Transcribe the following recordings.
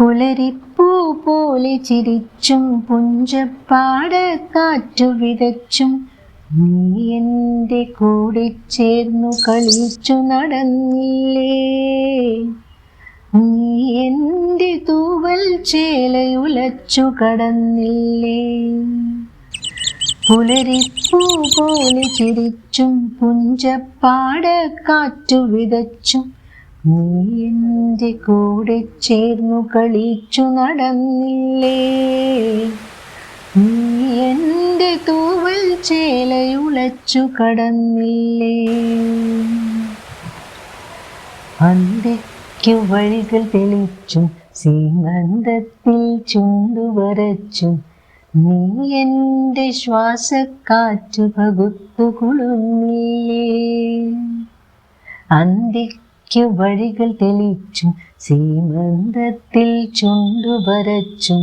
പുലരിപ്പൂ പോലെ ചിരിച്ചും പുഞ്ചപ്പാടക്കാറ്റു വിതച്ചും നീ എൻ്റെ കൂടെ ചേർന്നു കളിച്ചു നടന്നില്ലേ. നീ എൻ്റെ തൂവൽ ചേലയുലച്ചു കടന്നില്ലേ. പുലരിപ്പൂ പോലെ ചിരിച്ചും പുഞ്ചപ്പാടക്കാറ്റു വിതച്ചും നീ എൻ്റെ കൂടെ ചേർന്നു കളിച്ചു നടന്നില്ലേ. നീ എൻ്റെ തൂവൽ ചേലയുലച്ചു കടന്നില്ലേ. അന്തിക്കു വഴികൾ തെളിച്ചും സീമന്തത്തിൽ ചുണ്ടുവരച്ചും നീ എൻ്റെ ശ്വാസക്കാറ്റു പകുത്തു കുളുന്നില്ലേ. അന്തിക്കു വഴികൾ തെളിച്ചും സീമന്തത്തിൽ ചുണ്ടുവരച്ചും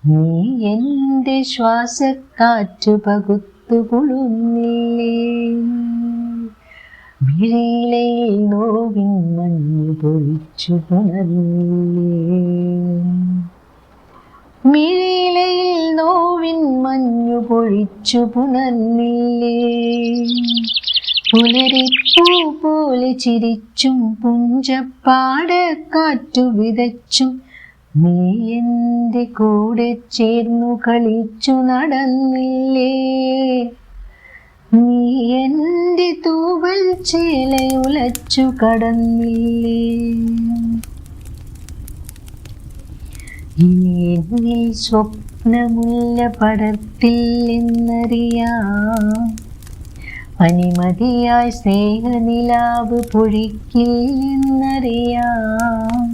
നീ എൻ്റെ ശ്വാസക്കാറ്റു പകുത്തു കുളുന്നില്ലേ. മിഴിയിലയിൽ നോവിൻ മഞ്ഞു പൊഴിച്ചു പുണർന്നില്ലേ. മിഴിയിലയിൽ നോവിൻ മഞ്ഞു പൊഴിച്ചു പുണർന്നില്ലേ. പുലരിപ്പൂ പോലെ ചിരിച്ചും പുഞ്ചപ്പാടക്കാറ്റു വിതച്ചും നീ എൻ്റെ കൂടെ ചേർന്നു കളിച്ചു നടന്നില്ലേ. നീ എൻ്റെ തൂവൽ ചേലയുലച്ചു കടന്നില്ലേ. ഇനി എന്നിൽ സ്വപ്നമുല്ല പടർത്തില്ലെന്നറിയാം. പനിമതിയായി സ്നേഹനിലാവ് പൊഴിക്കില്ലെന്നറിയാം.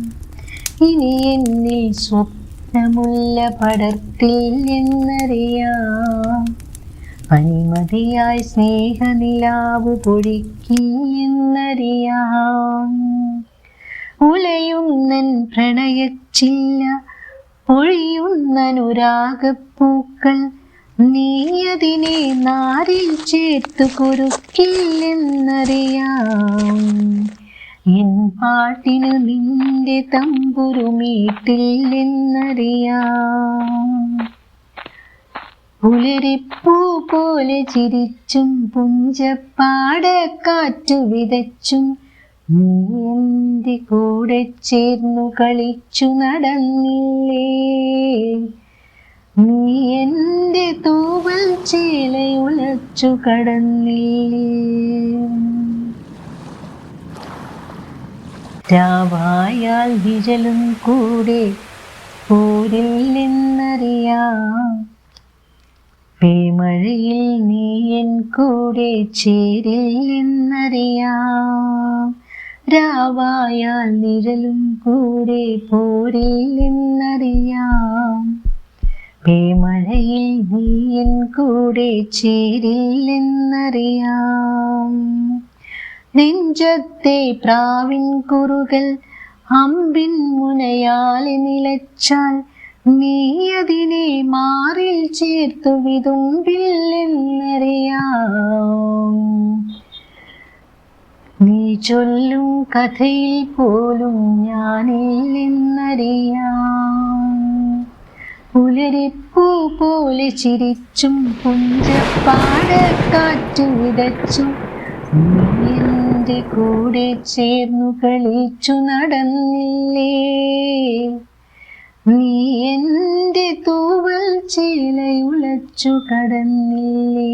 ഇനി എന്നിൽ സ്വപ്നമുല്ല പടർത്തില്ലെന്നറിയാം. പനിമതിയായി സ്നേഹനിലാവ് പൊഴിക്കില്ലെന്നറിയാം. ഉലയുന്നൻ പ്രണയച്ചില്ല പൊഴിയുന്നനുരാഗപ്പൂക്കൾ നീ അതിനെ നാരിൽ ചേർത്തു കുരുക്കില്ലെന്നറിയാം. എൻ പാട്ടിന് നിന്റെ തമ്പുരുമീട്ടില്ലെന്നറിയാം. പുലരിപ്പൂ പോലെ ചിരിച്ചും പുഞ്ചപ്പാടക്കാറ്റു വിതച്ചും നീ എൻ്റെ കൂടെ ചേർന്നു കളിച്ചു നടന്നില്ലേ. നീ എൻ്റെ തൂവൽ ചേലയുലച്ചു കടന്നില്ലേ. രാവായാൽ വിരലും കൂടെ പോരില്ലെന്നറിയാം. പേമഴയിൽ നീ എൻ കൂടെ ചേരില്ലെന്നറിയാം. രാവായാൽ നിഴലും കൂടെ പോരില്ലെന്നറിയാം. പേമഴയിൽ നീ എൻ കൂടെ ചേരില്ലെന്നറിയാം. നെഞ്ചത്തെ പ്രാവിൻ കുറുകൾ അമ്പിൻ മുനയാലെ നിലച്ചാൽ നീ അതിനെ മാറിൽ ചേർത്തു വിതുമ്പില്ലെന്നറിയാം. നീ ചൊല്ലും കഥയിൽ പോലും ഞാനില്ലെന്നറിയാം. പുലരിപ്പൂ പോലെ ചിരിച്ചും പുഞ്ചപ്പാടക്കാറ്റു വിതച്ചും നീ എൻ്റെ കൂടെ ചേർന്നു കളിച്ചു നടന്നില്ലേ. നീ എൻ്റെ തൂവൽ ചേലയുലച്ചു കടന്നില്ലേ.